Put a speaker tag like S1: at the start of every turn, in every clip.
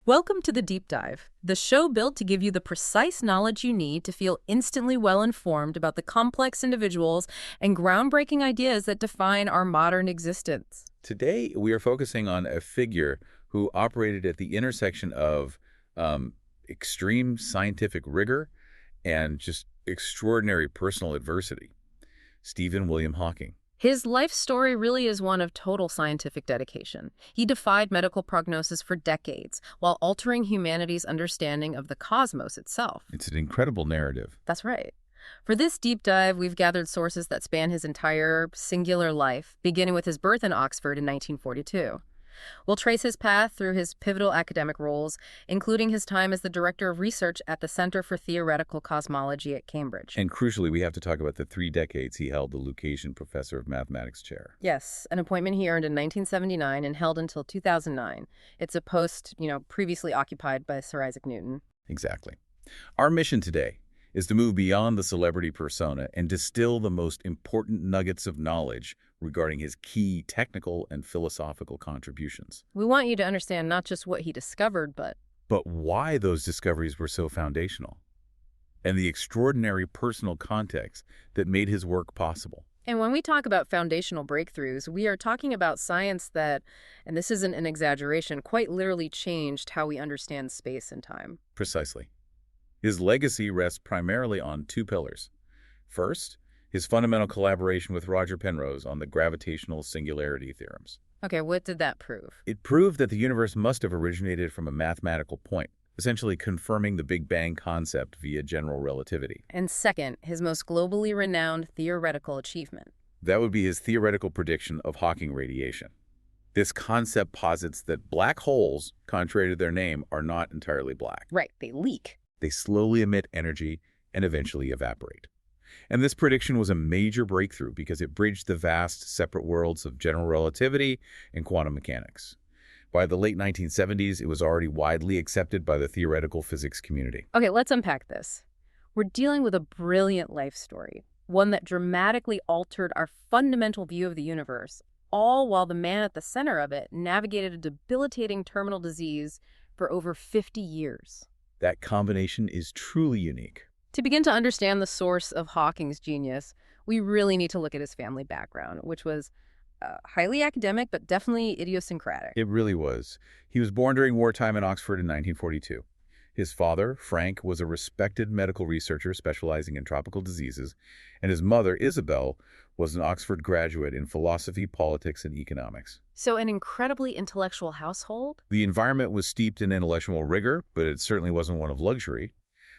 S1: Welcome to the Deep Dive, the show built to give you the precise knowledge you need to feel instantly well-informed about the complex individuals and groundbreaking ideas that define our modern existence.
S2: Today, we are focusing on a figure who operated at the intersection of extreme scientific rigor and just extraordinary personal adversity, Stephen William Hawking.
S1: His life story really is one of total scientific dedication. He defied medical prognosis for decades while altering humanity's understanding of the cosmos itself.
S2: It's an incredible narrative.
S1: That's right. For this deep dive, we've gathered sources that span his entire singular life, beginning with his birth in Oxford in 1942. We'll trace his path through his pivotal academic roles, including his time as the director of research at the Center for Theoretical Cosmology at Cambridge.
S2: And crucially, we have to talk about the 3 decades he held the Lucasian Professor of Mathematics chair.
S1: Yes, an appointment he earned in 1979 and held until 2009. It's a post, previously occupied by Sir Isaac Newton.
S2: Exactly. Our mission today is to move beyond the celebrity persona and distill the most important nuggets of knowledge regarding his key technical and philosophical contributions.
S1: We want you to understand not just what he discovered, but
S2: why those discoveries were so foundational, and the extraordinary personal context that made his work possible.
S1: And when we talk about foundational breakthroughs, we are talking about science that, and this isn't an exaggeration, quite literally changed how we understand space and time.
S2: Precisely. His legacy rests primarily on 2 pillars. First, his fundamental collaboration with Roger Penrose on the gravitational singularity theorems.
S1: Okay, what did that prove?
S2: It proved that the universe must have originated from a mathematical point, essentially confirming the Big Bang concept via general relativity.
S1: And second, his most globally renowned theoretical achievement.
S2: That would be his theoretical prediction of Hawking radiation. This concept posits that black holes, contrary to their name, are not entirely black.
S1: Right, they leak.
S2: They slowly emit energy and eventually evaporate. And this prediction was a major breakthrough because it bridged the vast separate worlds of general relativity and quantum mechanics. By the late 1970s, it was already widely accepted by the theoretical physics community.
S1: Okay, let's unpack this. We're dealing with a brilliant life story, one that dramatically altered our fundamental view of the universe, all while the man at the center of it navigated a debilitating terminal disease for over 50 years.
S2: That combination is truly unique.
S1: To begin to understand the source of Hawking's genius, we really need to look at his family background, which was highly academic, but definitely idiosyncratic.
S2: It really was. He was born during wartime in Oxford in 1942. His father, Frank, was a respected medical researcher specializing in tropical diseases, and his mother, Isabel, was an Oxford graduate in philosophy, politics, and economics.
S1: So an incredibly intellectual household?
S2: The environment was steeped in intellectual rigor, but it certainly wasn't one of luxury.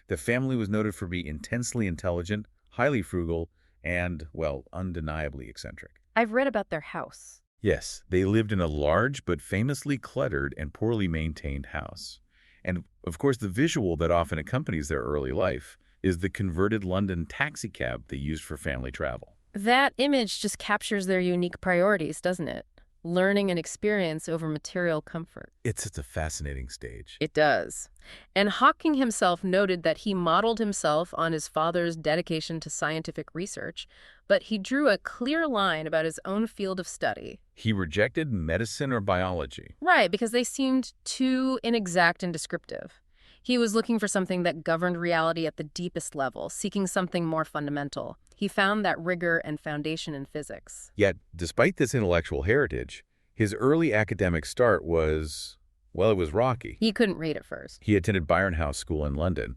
S2: The family was noted for being intensely intelligent, highly frugal, and, well, undeniably eccentric.
S1: I've read about their house.
S2: Yes, they lived in a large but famously cluttered and poorly maintained house. And, of course, the visual that often accompanies their early life is the converted London taxicab they used for family travel.
S1: That image just captures their unique priorities, doesn't it? Learning and experience over material comfort.
S2: It's such a fascinating stage.
S1: It does. And Hawking himself noted that he modeled himself on his father's dedication to scientific research, but he drew a clear line about his own field of study.
S2: He rejected medicine or biology.
S1: Right, because they seemed too inexact and descriptive. He was looking for something that governed reality at the deepest level, seeking something more fundamental. He found that rigor and foundation in physics.
S2: Yet, despite this intellectual heritage, his early academic start was, well, it was rocky.
S1: He couldn't read at first.
S2: He attended Byron House School in London,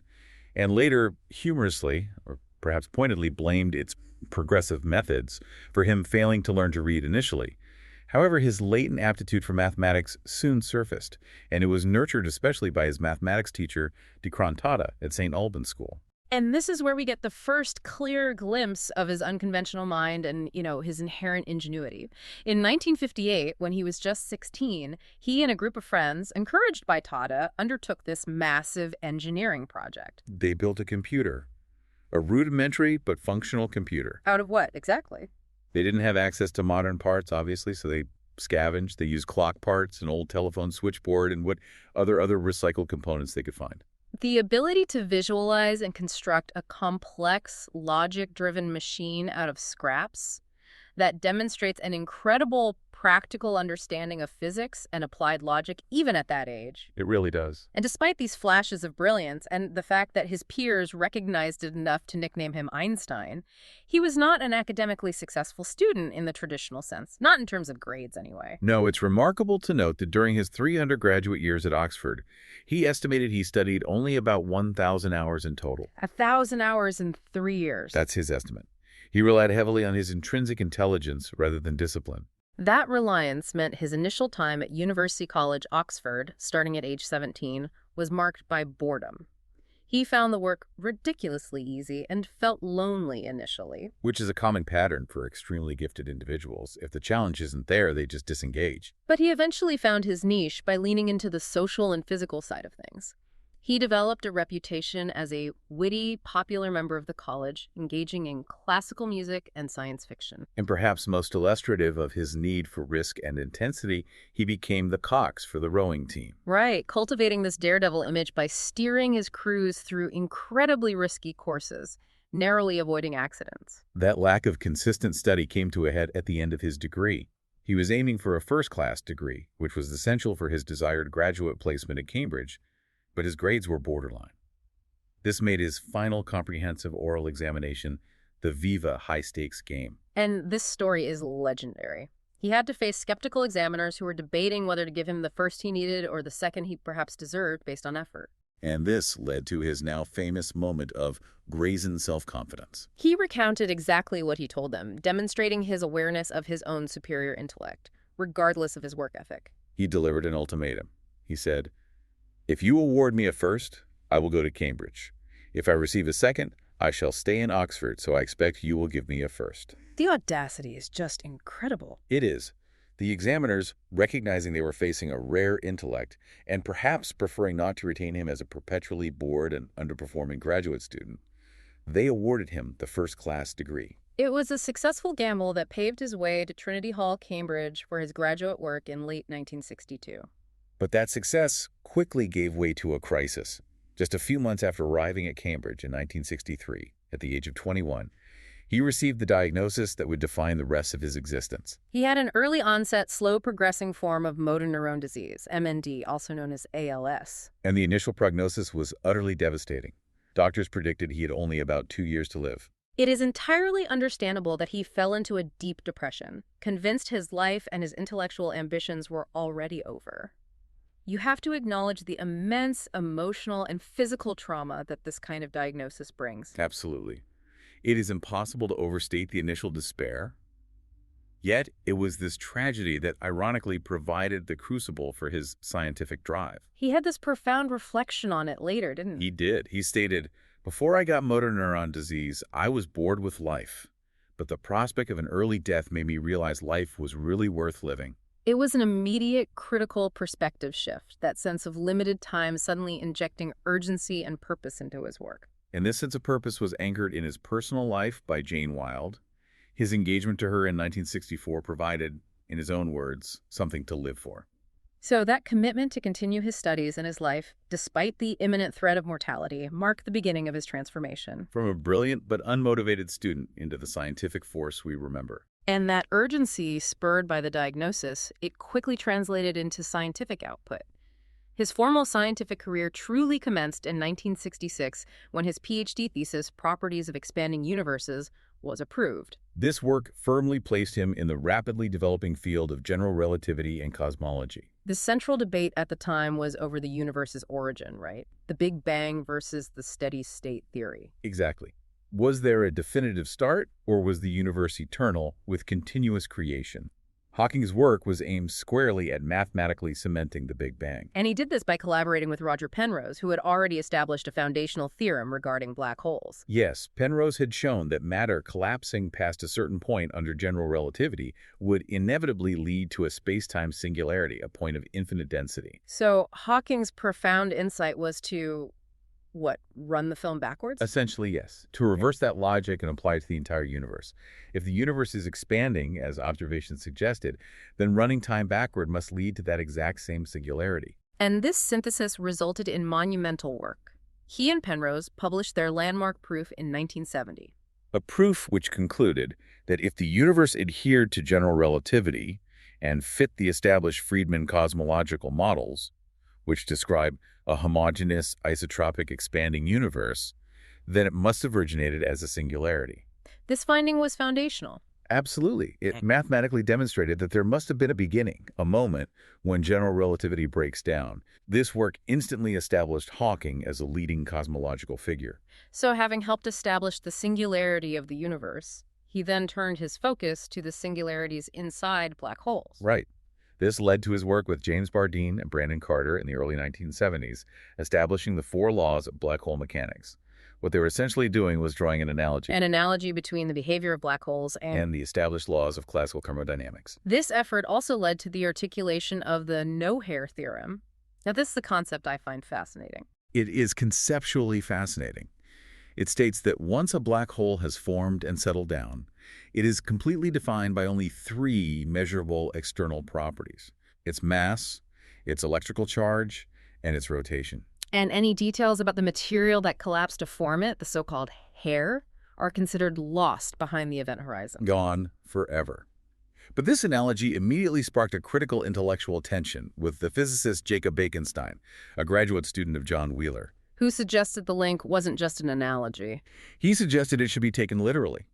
S2: and later, humorously, or perhaps pointedly, blamed its progressive methods for him failing to learn to read initially. However, his latent aptitude for mathematics soon surfaced, and it was nurtured especially by his mathematics teacher, de Crontada, at St. Albans School.
S1: And this is where we get the first clear glimpse of his unconventional mind and, his inherent ingenuity. In 1958, when he was just 16, he and a group of friends, encouraged by Tada, undertook this massive engineering project.
S2: They built a computer, a rudimentary but functional computer.
S1: Out of what, exactly?
S2: They didn't have access to modern parts, obviously, so they scavenged. They used clock parts, an old telephone switchboard, and what other recycled components they could find.
S1: The ability to visualize and construct a complex, logic-driven machine out of scraps that demonstrates an incredible practical understanding of physics and applied logic even at that age.
S2: It really does.
S1: And despite these flashes of brilliance and the fact that his peers recognized it enough to nickname him Einstein, he was not an academically successful student in the traditional sense, not in terms of grades anyway.
S2: No, it's remarkable to note that during his 3 undergraduate years at Oxford, he estimated he studied only about 1,000 hours in total.
S1: 1,000 hours in 3 years.
S2: That's his estimate. He relied heavily on his intrinsic intelligence rather than discipline.
S1: That reliance meant his initial time at University College, Oxford, starting at age 17, was marked by boredom. He found the work ridiculously easy and felt lonely initially.
S2: Which is a common pattern for extremely gifted individuals. If the challenge isn't there, they just disengage.
S1: But he eventually found his niche by leaning into the social and physical side of things. He developed a reputation as a witty, popular member of the college, engaging in classical music and science fiction.
S2: And perhaps most illustrative of his need for risk and intensity, he became the cox for the rowing team.
S1: Right, cultivating this daredevil image by steering his crews through incredibly risky courses, narrowly avoiding accidents.
S2: That lack of consistent study came to a head at the end of his degree. He was aiming for a first-class degree, which was essential for his desired graduate placement at Cambridge, but his grades were borderline. This made his final comprehensive oral examination the Viva high-stakes game.
S1: And this story is legendary. He had to face skeptical examiners who were debating whether to give him the first he needed or the second he perhaps deserved based on effort.
S2: And this led to his now famous moment of brazen self-confidence.
S1: He recounted exactly what he told them, demonstrating his awareness of his own superior intellect, regardless of his work ethic.
S2: He delivered an ultimatum. He said, "If you award me a first, I will go to Cambridge. If I receive a second, I shall stay in Oxford, so I expect you will give me a first."
S1: The audacity is just incredible.
S2: It is. The examiners, recognizing they were facing a rare intellect and perhaps preferring not to retain him as a perpetually bored and underperforming graduate student, they awarded him the first-class degree.
S1: It was a successful gamble that paved his way to Trinity Hall, Cambridge, for his graduate work in late 1962.
S2: But that success quickly gave way to a crisis. Just a few months after arriving at Cambridge in 1963, at the age of 21, he received the diagnosis that would define the rest of his existence.
S1: He had an early-onset, slow-progressing form of motor neuron disease, MND, also known as ALS.
S2: And the initial prognosis was utterly devastating. Doctors predicted he had only about 2 years to live.
S1: It is entirely understandable that he fell into a deep depression, convinced his life and his intellectual ambitions were already over. You have to acknowledge the immense emotional and physical trauma that this kind of diagnosis brings.
S2: Absolutely. It is impossible to overstate the initial despair. Yet, it was this tragedy that ironically provided the crucible for his scientific drive.
S1: He had this profound reflection on it later, didn't he?
S2: He did. He stated, "Before I got motor neuron disease, I was bored with life. But the prospect of an early death made me realize life was really worth living."
S1: It was an immediate, critical perspective shift, that sense of limited time suddenly injecting urgency and purpose into his work.
S2: And this sense of purpose was anchored in his personal life by Jane Wilde. His engagement to her in 1964 provided, in his own words, something to live for.
S1: So that commitment to continue his studies and his life, despite the imminent threat of mortality, marked the beginning of his transformation.
S2: From a brilliant but unmotivated student into the scientific force we remember.
S1: And that urgency, spurred by the diagnosis, it quickly translated into scientific output. His formal scientific career truly commenced in 1966 when his PhD thesis, Properties of Expanding Universes, was approved.
S2: This work firmly placed him in the rapidly developing field of general relativity and cosmology.
S1: The central debate at the time was over the universe's origin, right? The Big Bang versus the steady state theory.
S2: Exactly. Was there a definitive start, or was the universe eternal with continuous creation? Hawking's work was aimed squarely at mathematically cementing the Big Bang.
S1: And he did this by collaborating with Roger Penrose, who had already established a foundational theorem regarding black holes.
S2: Yes, Penrose had shown that matter collapsing past a certain point under general relativity would inevitably lead to a space-time singularity, a point of infinite density.
S1: So Hawking's profound insight was to run the film backwards?
S2: Essentially, yes. To reverse that logic and apply it to the entire universe. If the universe is expanding, as observations suggested, then running time backward must lead to that exact same singularity.
S1: And this synthesis resulted in monumental work. He and Penrose published their landmark proof in 1970.
S2: A proof which concluded that if the universe adhered to general relativity, and fit the established Friedman cosmological models, which describe a homogeneous, isotropic, expanding universe, then it must have originated as a singularity.
S1: This finding was foundational.
S2: Absolutely. It mathematically demonstrated that there must have been a beginning, a moment, when general relativity breaks down. This work instantly established Hawking as a leading cosmological figure.
S1: So having helped establish the singularity of the universe, he then turned his focus to the singularities inside black holes.
S2: Right. This led to his work with James Bardeen and Brandon Carter in the early 1970s, establishing the 4 laws of black hole mechanics. What they were essentially doing was drawing an analogy
S1: Between the behavior of black holes
S2: and the established laws of classical thermodynamics.
S1: This effort also led to the articulation of the no-hair theorem. Now, this is the concept I find fascinating.
S2: It is conceptually fascinating. It states that once a black hole has formed and settled down, it is completely defined by only 3 measurable external properties: its mass, its electrical charge, and its rotation.
S1: And any details about the material that collapsed to form it, the so-called hair, are considered lost behind the event horizon.
S2: Gone forever. But this analogy immediately sparked a critical intellectual tension with the physicist Jacob Bekenstein, a graduate student of John Wheeler.
S1: Who suggested the link wasn't just an analogy.
S2: He suggested it should be taken literally.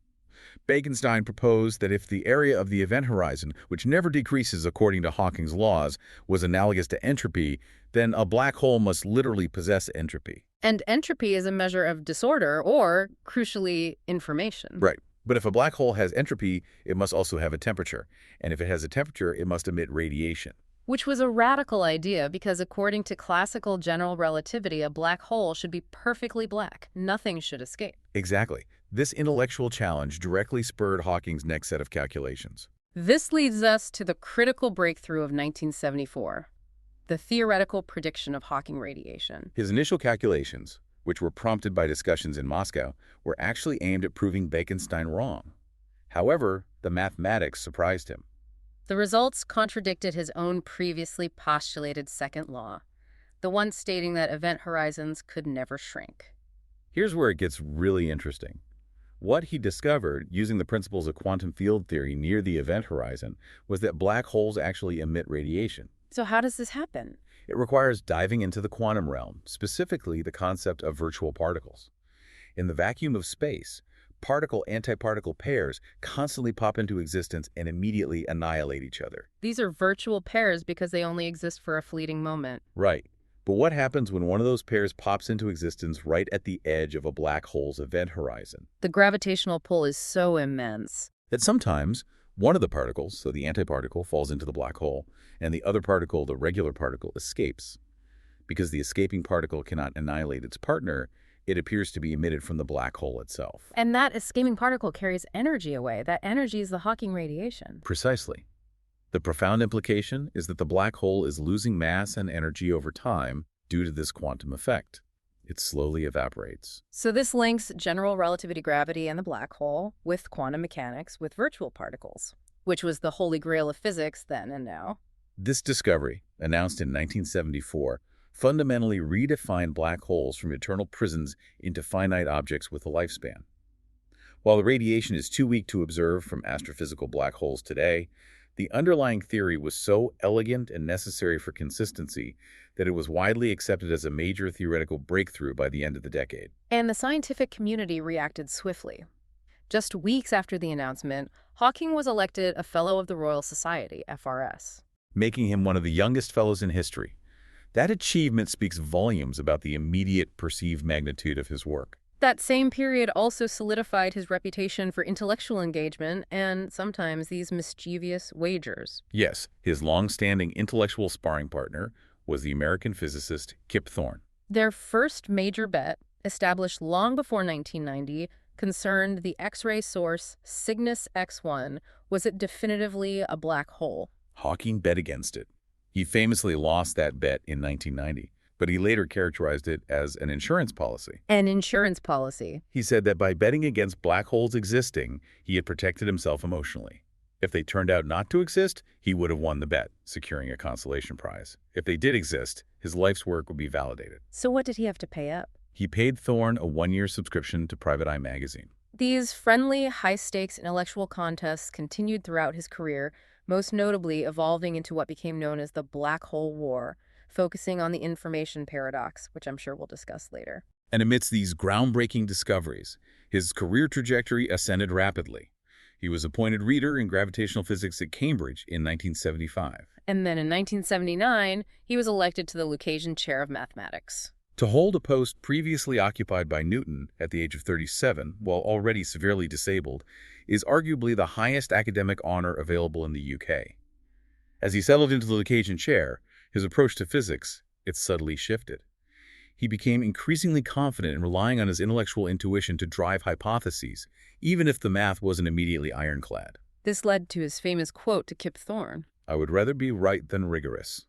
S2: Bekenstein proposed that if the area of the event horizon, which never decreases according to Hawking's laws, was analogous to entropy, then a black hole must literally possess entropy.
S1: And entropy is a measure of disorder or, crucially, information.
S2: Right. But if a black hole has entropy, it must also have a temperature. And if it has a temperature, it must emit radiation.
S1: Which was a radical idea because according to classical general relativity, a black hole should be perfectly black. Nothing should escape.
S2: Exactly. This intellectual challenge directly spurred Hawking's next set of calculations.
S1: This leads us to the critical breakthrough of 1974, the theoretical prediction of Hawking radiation.
S2: His initial calculations, which were prompted by discussions in Moscow, were actually aimed at proving Bekenstein wrong. However, the mathematics surprised him.
S1: The results contradicted his own previously postulated second law, the one stating that event horizons could never shrink.
S2: Here's where it gets really interesting. What he discovered, using the principles of quantum field theory near the event horizon, was that black holes actually emit radiation.
S1: So how does this happen?
S2: It requires diving into the quantum realm, specifically the concept of virtual particles. In the vacuum of space, particle-antiparticle pairs constantly pop into existence and immediately annihilate each other.
S1: These are virtual pairs because they only exist for a fleeting moment.
S2: Right. But what happens when one of those pairs pops into existence right at the edge of a black hole's event horizon?
S1: The gravitational pull is so immense
S2: That sometimes one of the particles, so the antiparticle, falls into the black hole, and the other particle, the regular particle, escapes. Because the escaping particle cannot annihilate its partner, it appears to be emitted from the black hole itself.
S1: And that escaping particle carries energy away. That energy is the Hawking radiation.
S2: Precisely. The profound implication is that the black hole is losing mass and energy over time due to this quantum effect. It slowly evaporates.
S1: So this links general relativity gravity and the black hole with quantum mechanics with virtual particles, which was the holy grail of physics then and now.
S2: This discovery, announced in 1974, fundamentally redefined black holes from eternal prisons into finite objects with a lifespan. While the radiation is too weak to observe from astrophysical black holes today, the underlying theory was so elegant and necessary for consistency that it was widely accepted as a major theoretical breakthrough by the end of the decade.
S1: And the scientific community reacted swiftly. Just weeks after the announcement, Hawking was elected a Fellow of the Royal Society, FRS,
S2: making him one of the youngest fellows in history. That achievement speaks volumes about the immediate perceived magnitude of his work.
S1: That same period also solidified his reputation for intellectual engagement and sometimes these mischievous wagers.
S2: Yes, his long-standing intellectual sparring partner was the American physicist Kip Thorne.
S1: Their first major bet, established long before 1990, concerned the X-ray source Cygnus X1. Was it definitively a black hole?
S2: Hawking bet against it. He famously lost that bet in 1990. But he later characterized it as an insurance policy.
S1: An insurance policy.
S2: He said that by betting against black holes existing, he had protected himself emotionally. If they turned out not to exist, he would have won the bet, securing a consolation prize. If they did exist, his life's work would be validated.
S1: So what did he have to pay up?
S2: He paid Thorne a 1-year subscription to Private Eye magazine.
S1: These friendly, high-stakes intellectual contests continued throughout his career, most notably evolving into what became known as the Black Hole War, focusing on the information paradox, which I'm sure we'll discuss later.
S2: And amidst these groundbreaking discoveries, his career trajectory ascended rapidly. He was appointed reader in gravitational physics at Cambridge in 1975.
S1: And then in 1979, he was elected to the Lucasian Chair of Mathematics.
S2: To hold a post previously occupied by Newton at the age of 37, while already severely disabled, is arguably the highest academic honor available in the UK. As he settled into the Lucasian Chair, his approach to physics, it subtly shifted. He became increasingly confident in relying on his intellectual intuition to drive hypotheses, even if the math wasn't immediately ironclad.
S1: This led to his famous quote to Kip Thorne.
S2: "I would rather be right than rigorous."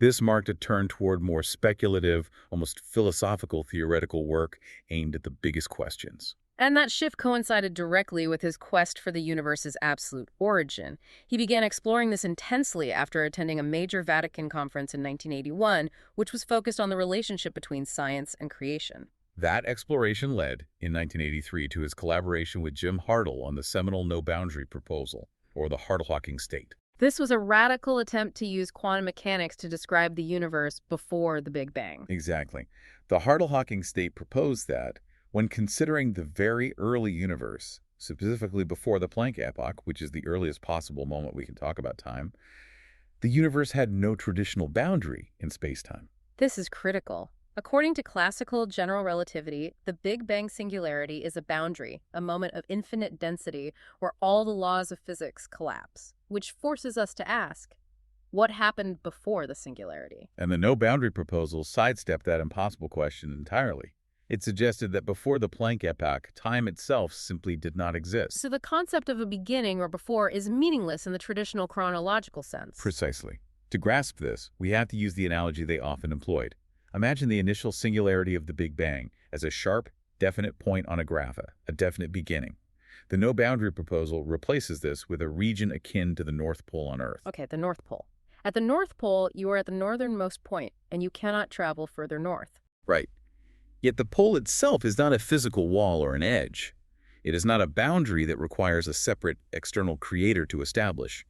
S2: This marked a turn toward more speculative, almost philosophical theoretical work aimed at the biggest questions.
S1: And that shift coincided directly with his quest for the universe's absolute origin. He began exploring this intensely after attending a major Vatican conference in 1981, which was focused on the relationship between science and creation.
S2: That exploration led, in 1983, to his collaboration with Jim Hartle on the seminal no-boundary proposal, or the Hartle-Hawking state.
S1: This was a radical attempt to use quantum mechanics to describe the universe before the Big Bang.
S2: Exactly. The Hartle-Hawking state proposed that, when considering the very early universe, specifically before the Planck epoch, which is the earliest possible moment we can talk about time, the universe had no traditional boundary in space-time.
S1: This is critical. According to classical general relativity, the Big Bang singularity is a boundary, a moment of infinite density where all the laws of physics collapse, which forces us to ask, what happened before the singularity?
S2: And the no-boundary proposal sidestepped that impossible question entirely. It suggested that before the Planck epoch, time itself simply did not exist.
S1: So the concept of a beginning or before is meaningless in the traditional chronological sense.
S2: Precisely. To grasp this, we have to use the analogy they often employed. Imagine the initial singularity of the Big Bang as a sharp, definite point on a graph, a definite beginning. The no-boundary proposal replaces this with a region akin to the North Pole on Earth.
S1: Okay, the North Pole. At the North Pole, you are at the northernmost point, and you cannot travel further north.
S2: Right. Yet the pole itself is not a physical wall or an edge. It is not a boundary that requires a separate external creator to establish.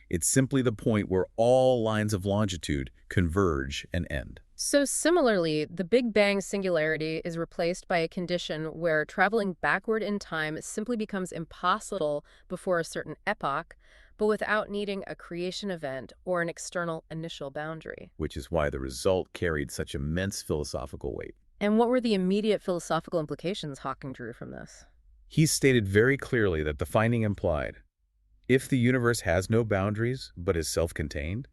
S2: It's simply the point where all lines of longitude converge and end.
S1: So similarly, the Big Bang singularity is replaced by a condition where traveling backward in time simply becomes impossible before a certain epoch, but without needing a creation event or an external initial boundary.
S2: Which is why the result carried such immense philosophical weight.
S1: And what were the immediate philosophical implications Hawking drew from this?
S2: He stated very clearly that the finding implied, if the universe has no boundaries but is self-contained,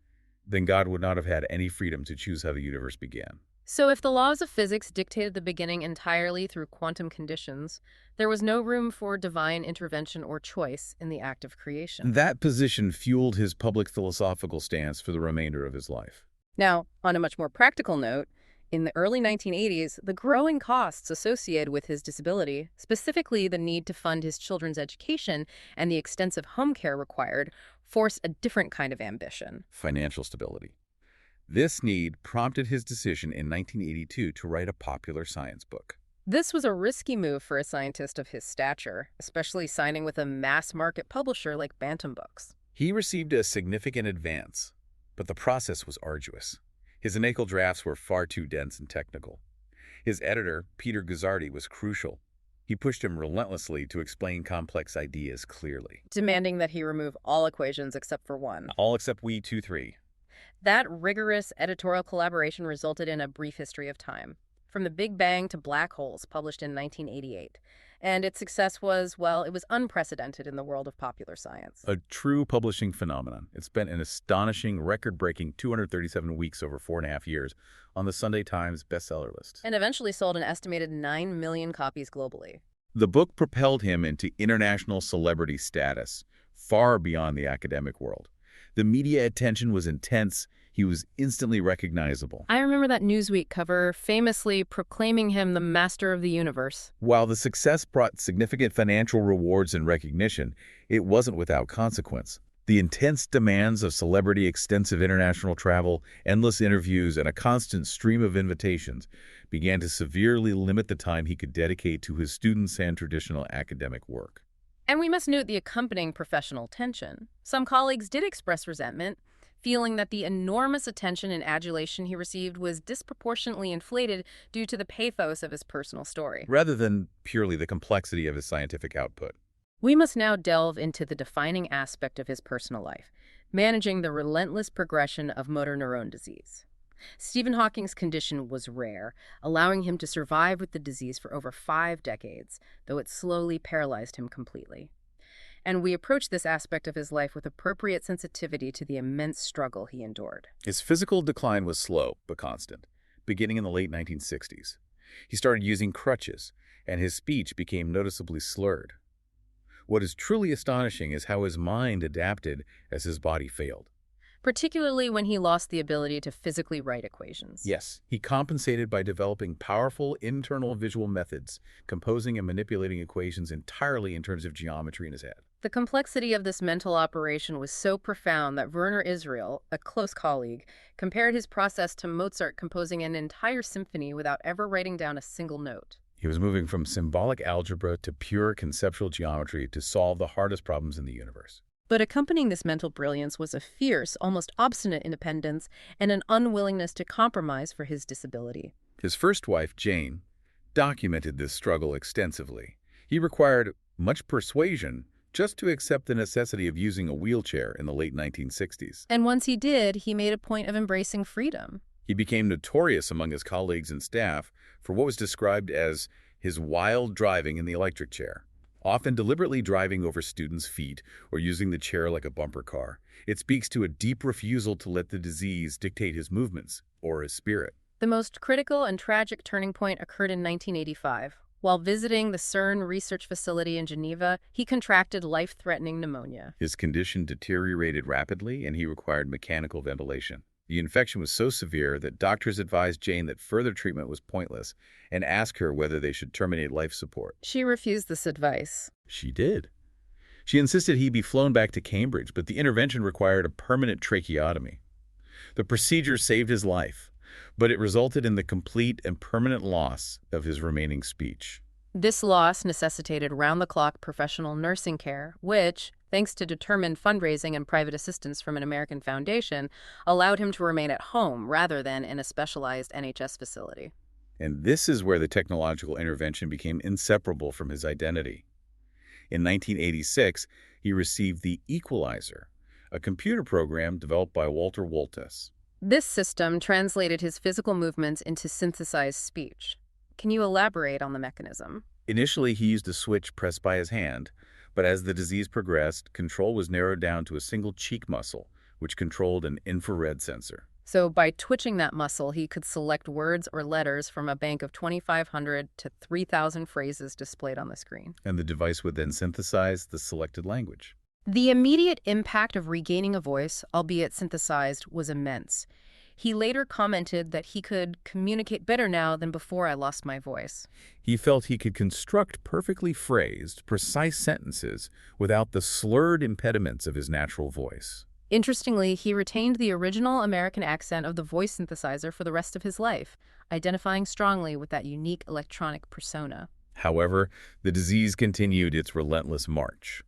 S2: then God would not have had any freedom to choose how the universe began.
S1: So if the laws of physics dictated the beginning entirely through quantum conditions, there was no room for divine intervention or choice in the act of creation.
S2: That position fueled his public philosophical stance for the remainder of his life.
S1: Now, on a much more practical note, in the early 1980s, the growing costs associated with his disability, specifically the need to fund his children's education and the extensive home care required, forced a different kind of ambition.
S2: Financial stability. This need prompted his decision in 1982 to write a popular science book.
S1: This was a risky move for a scientist of his stature, especially signing with a mass-market publisher like Bantam Books.
S2: He received a significant advance, but the process was arduous. His initial drafts were far too dense and technical. His editor, Peter Guzzardi, was crucial. He pushed him relentlessly to explain complex ideas clearly.
S1: Demanding that he remove all equations except for one.
S2: All except we 2-3.
S1: That rigorous editorial collaboration resulted in A Brief History of Time, From the Big Bang to Black Holes, published in 1988. And its success was, well, it was unprecedented in the world of popular science.
S2: A true publishing phenomenon. It spent an astonishing, record-breaking 237 weeks over 4.5 years on the Sunday Times bestseller list.
S1: And eventually sold an estimated 9 million copies globally.
S2: The book propelled him into international celebrity status, far beyond the academic world. The media attention was intense. He was instantly recognizable.
S1: I remember that Newsweek cover famously proclaiming him the master of the universe.
S2: While the success brought significant financial rewards and recognition, it wasn't without consequence. The intense demands of celebrity, extensive international travel, endless interviews, and a constant stream of invitations began to severely limit the time he could dedicate to his students and traditional academic work.
S1: And we must note the accompanying professional tension. Some colleagues did express resentment, feeling that the enormous attention and adulation he received was disproportionately inflated due to the pathos of his personal story.
S2: rather than purely the complexity of his scientific output.
S1: We must now delve into the defining aspect of his personal life, managing the relentless progression of motor neuron disease. Stephen Hawking's condition was rare, allowing him to survive with the disease for over 5 decades, though it slowly paralyzed him completely. And we approach this aspect of his life with appropriate sensitivity to the immense struggle he endured.
S2: His physical decline was slow but constant, beginning in the late 1960s. He started using crutches, and his speech became noticeably slurred. What is truly astonishing is how his mind adapted as his body failed.
S1: Particularly when he lost the ability to physically write equations.
S2: Yes, he compensated by developing powerful internal visual methods, composing and manipulating equations entirely in terms of geometry in his head.
S1: The complexity of this mental operation was so profound that Werner Israel, a close colleague, compared his process to Mozart composing an entire symphony without ever writing down a single note.
S2: He was moving from symbolic algebra to pure conceptual geometry to solve the hardest problems in the universe.
S1: But accompanying this mental brilliance was a fierce, almost obstinate independence and an unwillingness to compromise for his disability.
S2: His first wife, Jane, documented this struggle extensively. He required much persuasion just to accept the necessity of using a wheelchair in the late 1960s.
S1: And once he did, he made a point of embracing freedom.
S2: He became notorious among his colleagues and staff for what was described as his wild driving in the electric chair, often deliberately driving over students' feet or using the chair like a bumper car. It speaks to a deep refusal to let the disease dictate his movements or his spirit.
S1: The most critical and tragic turning point occurred in 1985. While visiting the CERN research facility in Geneva, he contracted life-threatening pneumonia.
S2: His condition deteriorated rapidly and he required mechanical ventilation. The infection was so severe that doctors advised Jane that further treatment was pointless and asked her whether they should terminate life support.
S1: She refused this advice.
S2: She did. She insisted he be flown back to Cambridge, but the intervention required a permanent tracheotomy. The procedure saved his life, but it resulted in the complete and permanent loss of his remaining speech.
S1: This loss necessitated round-the-clock professional nursing care, which, thanks to determined fundraising and private assistance from an American foundation, allowed him to remain at home rather than in a specialized NHS facility.
S2: And this is where the technological intervention became inseparable from his identity. In 1986, he received the Equalizer, a computer program developed by Walter Wolters.
S1: This system translated his physical movements into synthesized speech. Can you elaborate on the mechanism?
S2: Initially, he used a switch pressed by his hand, but as the disease progressed, control was narrowed down to a single cheek muscle, which controlled an infrared sensor.
S1: So by twitching that muscle, he could select words or letters from a bank of 2,500 to 3,000 phrases displayed on the screen.
S2: And the device would then synthesize the selected language.
S1: The immediate impact of regaining a voice, albeit synthesized, was immense. He later commented that he could communicate better now than before I lost my voice.
S2: He felt he could construct perfectly phrased, precise sentences without the slurred impediments of his natural voice.
S1: Interestingly, he retained the original American accent of the voice synthesizer for the rest of his life, identifying strongly with that unique electronic persona.
S2: However, the disease continued its relentless march.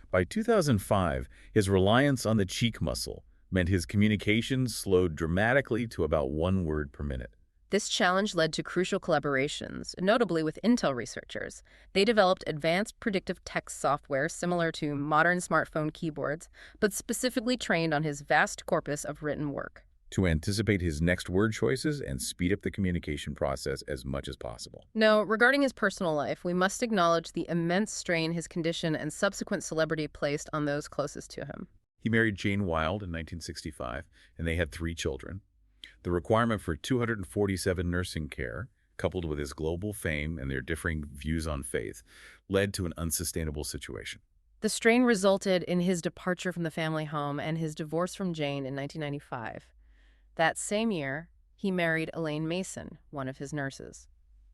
S2: By 2005, his reliance on the cheek muscle meant his communication slowed dramatically to about 1 word per minute.
S1: This challenge led to crucial collaborations, notably with Intel researchers. They developed advanced predictive text software similar to modern smartphone keyboards, but specifically trained on his vast corpus of written work.
S2: To anticipate his next word choices and speed up the communication process as much as possible.
S1: Now, regarding his personal life, we must acknowledge the immense strain his condition and subsequent celebrity placed on those closest to him.
S2: He married Jane Wilde in 1965, and they had 3 children. The requirement for 247 nursing care, coupled with his global fame and their differing views on faith, led to an unsustainable situation.
S1: The strain resulted in his departure from the family home and his divorce from Jane in 1995. That same year, he married Elaine Mason, one of his nurses.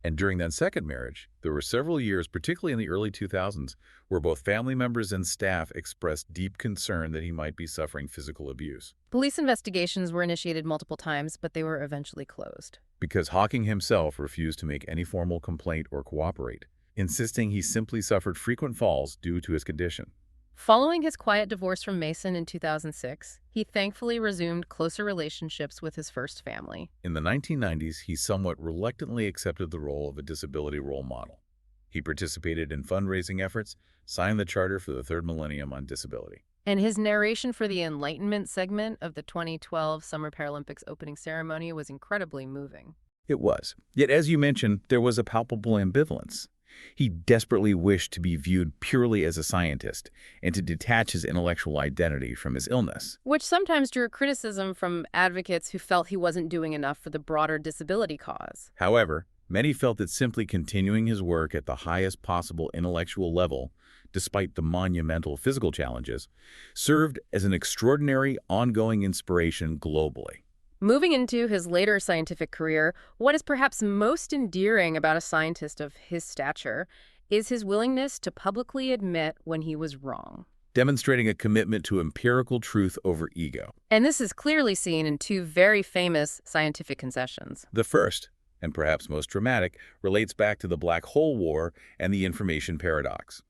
S2: And during that second marriage, there were several years, particularly in the early 2000s, where both family members and staff expressed deep concern that he might be suffering physical abuse.
S1: Police investigations were initiated multiple times, but they were eventually closed.
S2: Because Hawking himself refused to make any formal complaint or cooperate, insisting he simply suffered frequent falls due to his condition.
S1: Following his quiet divorce from Mason in 2006, he thankfully resumed closer relationships with his first family.
S2: In the 1990s, he somewhat reluctantly accepted the role of a disability role model. He participated in fundraising efforts, signed the Charter for the Third Millennium on Disability.
S1: And his narration for the Enlightenment segment of the 2012 Summer Paralympics opening ceremony was incredibly moving.
S2: It was. Yet, as you mentioned, there was a palpable ambivalence. He desperately wished to be viewed purely as a scientist and to detach his intellectual identity from his illness.
S1: Which sometimes drew criticism from advocates who felt he wasn't doing enough for the broader disability cause.
S2: However, many felt that simply continuing his work at the highest possible intellectual level, despite the monumental physical challenges, served as an extraordinary, ongoing inspiration globally.
S1: Moving into his later scientific career, what is perhaps most endearing about a scientist of his stature is his willingness to publicly admit when he was wrong.
S2: Demonstrating a commitment to empirical truth over ego.
S1: And this is clearly seen in two very famous scientific concessions.
S2: The first, and perhaps most dramatic, relates back to the black hole war and the information paradox.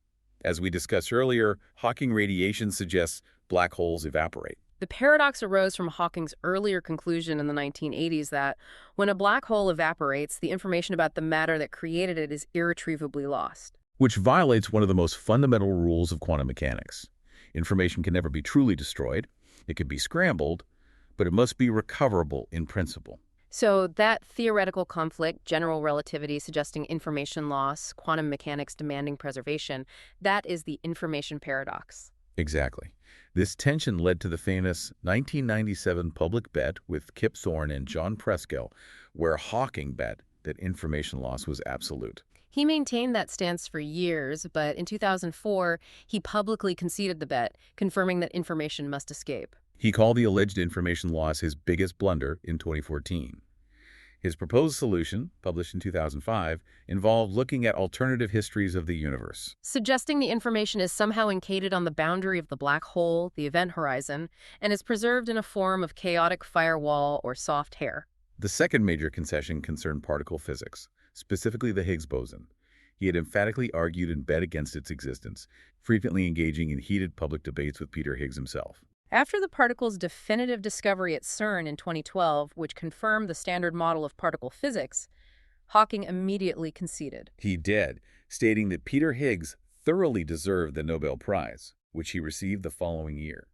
S2: As we discussed earlier, Hawking radiation suggests black holes evaporate.
S1: The paradox arose from Hawking's earlier conclusion in the 1980s that when a black hole evaporates, the information about the matter that created it is irretrievably lost.
S2: Which violates one of the most fundamental rules of quantum mechanics. Information can never be truly destroyed. It can be scrambled, but it must be recoverable in principle.
S1: So that theoretical conflict, general relativity suggesting information loss, quantum mechanics demanding preservation, that is the information paradox.
S2: Exactly. This tension led to the famous 1997 public bet with Kip Thorne and John Preskill, where Hawking bet that information loss was absolute.
S1: He maintained that stance for years, but in 2004, he publicly conceded the bet, confirming that information must escape.
S2: He called the alleged information loss his biggest blunder in 2014. His proposed solution, published in 2005, involved looking at alternative histories of the universe.
S1: Suggesting the information is somehow encoded on the boundary of the black hole, the event horizon, and is preserved in a form of chaotic firewall or soft hair.
S2: The second major concession concerned particle physics, specifically the Higgs boson. He had emphatically argued and bet against its existence, frequently engaging in heated public debates with Peter Higgs himself.
S1: After the particle's definitive discovery at CERN in 2012, which confirmed the standard model of particle physics, Hawking immediately conceded.
S2: He did, stating that Peter Higgs thoroughly deserved the Nobel Prize, which he received the following year.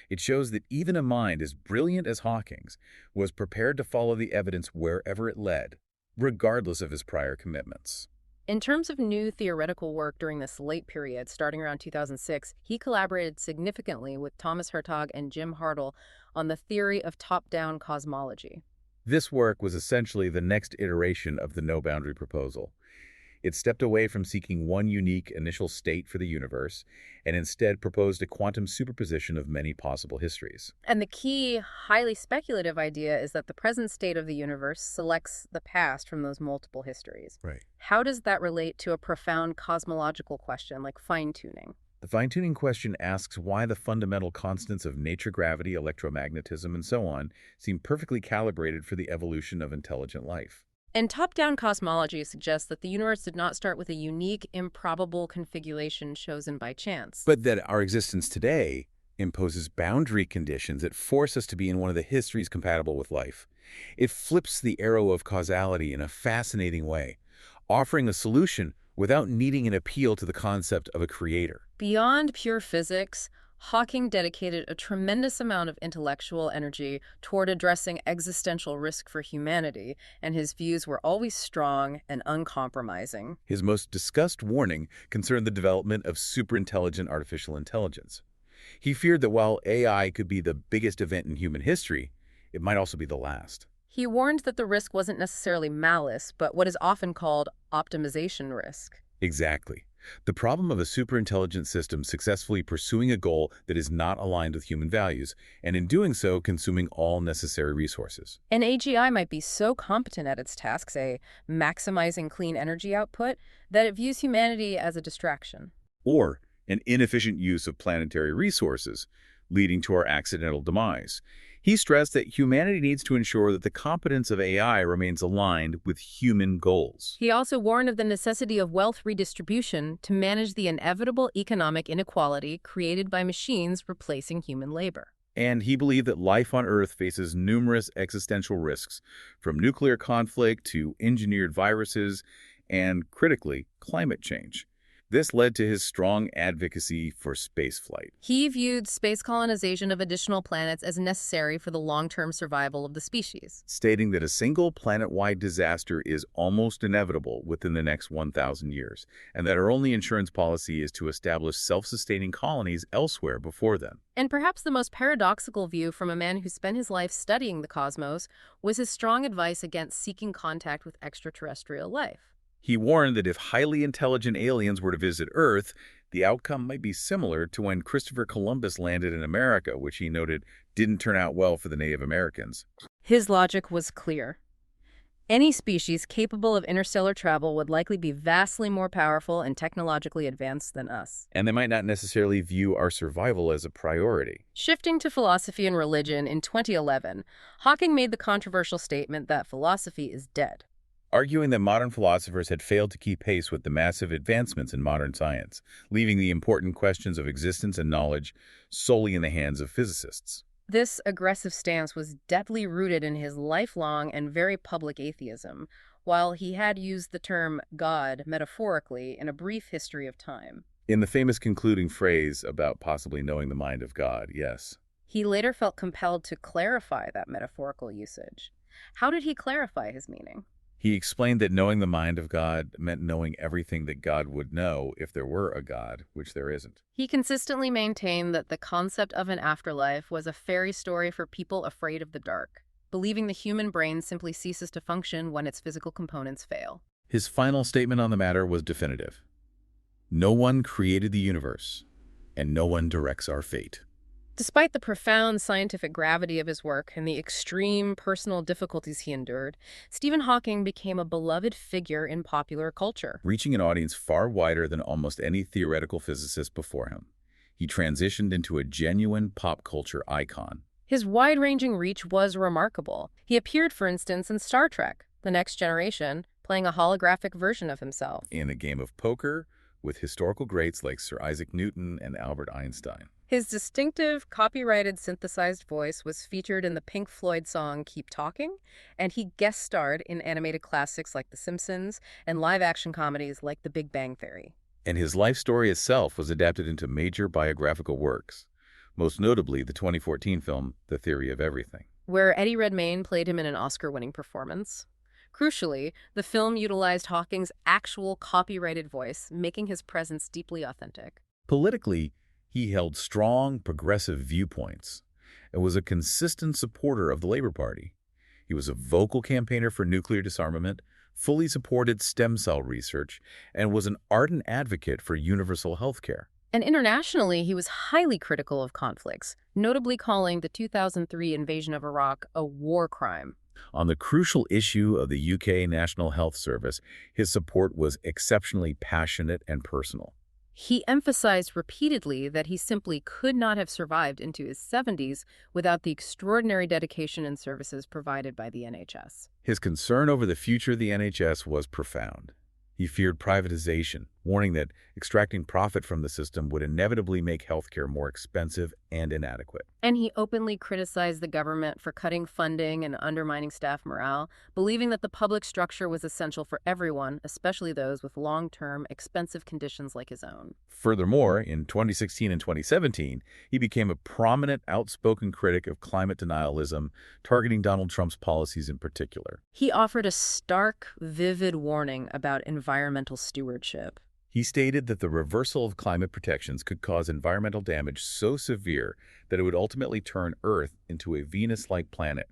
S2: It shows that even a mind as brilliant as Hawking's was prepared to follow the evidence wherever it led, regardless of his prior commitments.
S1: In terms of new theoretical work during this late period, starting around 2006, he collaborated significantly with Thomas Hertog and Jim Hartle on the theory of top-down cosmology.
S2: This work was essentially the next iteration of the no-boundary proposal. It stepped away from seeking one unique initial state for the universe and instead proposed a quantum superposition of many possible histories.
S1: And the key, highly speculative idea is that the present state of the universe selects the past from those multiple histories.
S2: Right.
S1: How does that relate to a profound cosmological question like fine-tuning?
S2: The fine-tuning question asks why the fundamental constants of nature, gravity, electromagnetism, and so on seem perfectly calibrated for the evolution of intelligent life.
S1: And top-down cosmology suggests that the universe did not start with a unique, improbable configuration chosen by chance.
S2: But that our existence today imposes boundary conditions that force us to be in one of the histories compatible with life. It flips the arrow of causality in a fascinating way, offering a solution without needing an appeal to the concept of a creator.
S1: Beyond pure physics, Hawking dedicated a tremendous amount of intellectual energy toward addressing existential risk for humanity, and his views were always strong and uncompromising.
S2: His most discussed warning concerned the development of superintelligent artificial intelligence. He feared that while AI could be the biggest event in human history, it might also be the last.
S1: He warned that the risk wasn't necessarily malice, but what is often called optimization risk.
S2: Exactly. The problem of a superintelligent system successfully pursuing a goal that is not aligned with human values, and in doing so, consuming all necessary resources.
S1: An AGI might be so competent at its task, say, maximizing clean energy output, that it views humanity as a distraction.
S2: Or an inefficient use of planetary resources, leading to our accidental demise. He stressed that humanity needs to ensure that the competence of AI remains aligned with human goals.
S1: He also warned of the necessity of wealth redistribution to manage the inevitable economic inequality created by machines replacing human labor.
S2: And he believed that life on Earth faces numerous existential risks, from nuclear conflict to engineered viruses and, critically, climate change. This led to his strong advocacy for spaceflight.
S1: He viewed space colonization of additional planets as necessary for the long-term survival of the species.
S2: Stating that a single planet-wide disaster is almost inevitable within the next 1,000 years, and that our only insurance policy is to establish self-sustaining colonies elsewhere before then.
S1: And perhaps the most paradoxical view from a man who spent his life studying the cosmos was his strong advice against seeking contact with extraterrestrial life.
S2: He warned that if highly intelligent aliens were to visit Earth, the outcome might be similar to when Christopher Columbus landed in America, which he noted didn't turn out well for the Native Americans.
S1: His logic was clear. Any species capable of interstellar travel would likely be vastly more powerful and technologically advanced than us.
S2: And they might not necessarily view our survival as a priority.
S1: Shifting to philosophy and religion in 2011, Hawking made the controversial statement that philosophy is dead,
S2: Arguing that modern philosophers had failed to keep pace with the massive advancements in modern science, leaving the important questions of existence and knowledge solely in the hands of physicists.
S1: This aggressive stance was deeply rooted in his lifelong and very public atheism, while he had used the term God metaphorically in a brief history of time.
S2: In the famous concluding phrase about possibly knowing the mind of God, yes.
S1: He later felt compelled to clarify that metaphorical usage. How did he clarify his meaning?
S2: He explained that knowing the mind of God meant knowing everything that God would know if there were a God, which there isn't.
S1: He consistently maintained that the concept of an afterlife was a fairy story for people afraid of the dark, believing the human brain simply ceases to function when its physical components fail.
S2: His final statement on the matter was definitive. No one created the universe, and no one directs our fate.
S1: Despite the profound scientific gravity of his work and the extreme personal difficulties he endured, Stephen Hawking became a beloved figure in popular culture.
S2: Reaching an audience far wider than almost any theoretical physicist before him, he transitioned into a genuine pop culture icon.
S1: His wide-ranging reach was remarkable. He appeared, for instance, in Star Trek: The Next Generation, playing a holographic version of himself.
S2: In a game of poker with historical greats like Sir Isaac Newton and Albert Einstein.
S1: His distinctive, copyrighted synthesized voice was featured in the Pink Floyd song Keep Talking, and he guest starred in animated classics like The Simpsons and live-action comedies like The Big Bang Theory.
S2: And his life story itself was adapted into major biographical works, most notably the 2014 film The Theory of Everything,
S1: where Eddie Redmayne played him in an Oscar-winning performance. Crucially, the film utilized Hawking's actual copyrighted voice, making his presence deeply authentic.
S2: Politically, he held strong, progressive viewpoints and was a consistent supporter of the Labor Party. He was a vocal campaigner for nuclear disarmament, fully supported stem cell research, and was an ardent advocate for universal health care.
S1: And internationally, he was highly critical of conflicts, notably calling the 2003 invasion of Iraq a war crime.
S2: On the crucial issue of the UK National Health Service, his support was exceptionally passionate and personal.
S1: He emphasized repeatedly that he simply could not have survived into his 70s without the extraordinary dedication and services provided by the NHS.
S2: His concern over the future of the NHS was profound. He feared privatization, warning that extracting profit from the system would inevitably make healthcare more expensive and inadequate.
S1: And he openly criticized the government for cutting funding and undermining staff morale, believing that the public structure was essential for everyone, especially those with long-term, expensive conditions like his own.
S2: Furthermore, in 2016 and 2017, he became a prominent, outspoken critic of climate denialism, targeting Donald Trump's policies in particular.
S1: He offered a stark, vivid warning about environmental stewardship.
S2: He stated that the reversal of climate protections could cause environmental damage so severe that it would ultimately turn Earth into a Venus-like planet,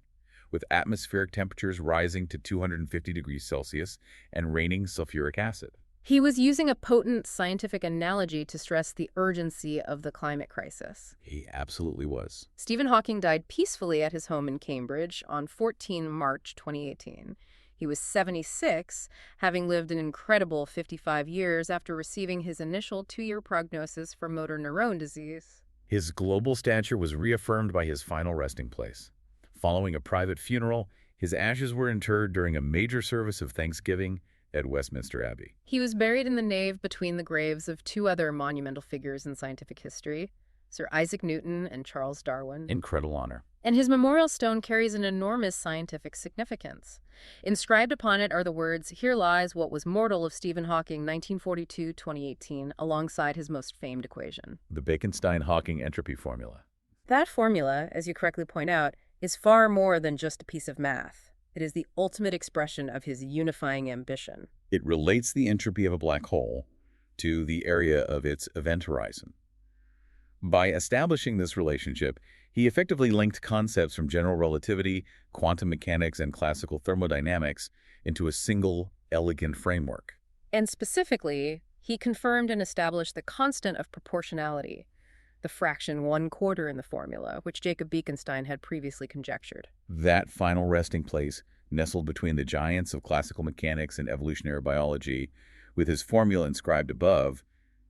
S2: with atmospheric temperatures rising to 250 degrees Celsius and raining sulfuric acid.
S1: He was using a potent scientific analogy to stress the urgency of the climate crisis.
S2: He absolutely was.
S1: Stephen Hawking died peacefully at his home in Cambridge on 14 March 2018. He was 76, having lived an incredible 55 years after receiving his initial 2-year prognosis for motor neurone disease.
S2: His global stature was reaffirmed by his final resting place, Following a private funeral, his ashes were interred during a major service of Thanksgiving at Westminster Abbey.
S1: He was buried in the nave between the graves of two other monumental figures in scientific history, Sir Isaac Newton and Charles Darwin.
S2: Incredible honor.
S1: And his memorial stone carries an enormous scientific significance. Inscribed upon it are the words, "Here lies what was mortal" of Stephen Hawking, 1942-2018, alongside his most famed equation.
S2: The Bekenstein-Hawking entropy formula.
S1: That formula, as you correctly point out, is far more than just a piece of math. It is the ultimate expression of his unifying ambition.
S2: It relates the entropy of a black hole to the area of its event horizon. By establishing this relationship, he effectively linked concepts from general relativity, quantum mechanics, and classical thermodynamics into a single, elegant framework.
S1: And specifically, he confirmed and established the constant of proportionality, the fraction 1/4 in the formula, which Jacob Bekenstein had previously conjectured.
S2: That final resting place, nestled between the giants of classical mechanics and evolutionary biology, with his formula inscribed above,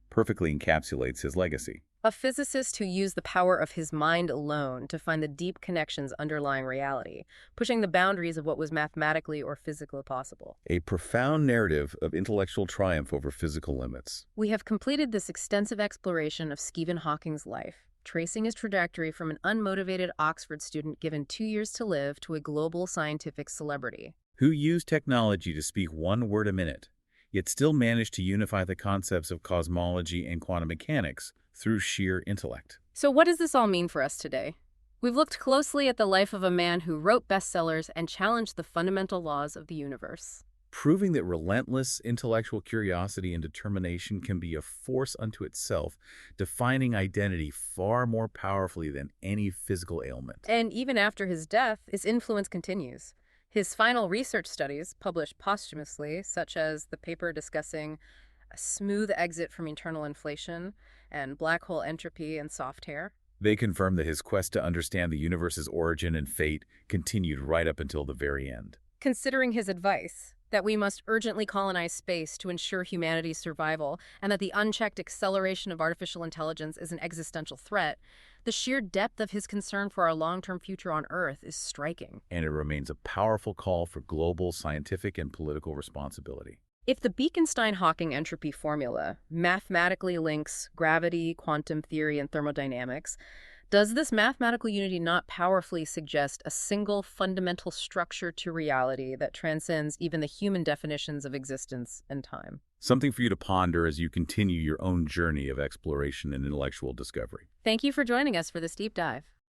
S2: perfectly encapsulates his legacy.
S1: A physicist who used the power of his mind alone to find the deep connections underlying reality, pushing the boundaries of what was mathematically or physically possible.
S2: A profound narrative of intellectual triumph over physical limits.
S1: We have completed this extensive exploration of Stephen Hawking's life, tracing his trajectory from an unmotivated Oxford student given 2 years to live to a global scientific celebrity.
S2: Who used technology to speak one word a minute, yet still managed to unify the concepts of cosmology and quantum mechanics through sheer intellect.
S1: So what does this all mean for us today? We've looked closely at the life of a man who wrote bestsellers and challenged the fundamental laws of the universe,
S2: Proving that relentless intellectual curiosity and determination can be a force unto itself, defining identity far more powerfully than any physical ailment.
S1: and even after his death, his influence continues. His final research studies, published posthumously, such as the paper discussing a smooth exit from eternal inflation and black hole entropy and soft hair,
S2: They confirm that his quest to understand the universe's origin and fate continued right up until the very end.
S1: considering his advice that we must urgently colonize space to ensure humanity's survival and that the unchecked acceleration of artificial intelligence is an existential threat, the sheer depth of his concern for our long-term future on Earth is striking.
S2: And it remains a powerful call for global scientific and political responsibility.
S1: If the Bekenstein-Hawking entropy formula mathematically links gravity, quantum theory, and thermodynamics, does this mathematical unity not powerfully suggest a single fundamental structure to reality that transcends even the human definitions of existence and time?
S2: Something for you to ponder as you continue your own journey of exploration and intellectual discovery.
S1: Thank you for joining us for this deep dive.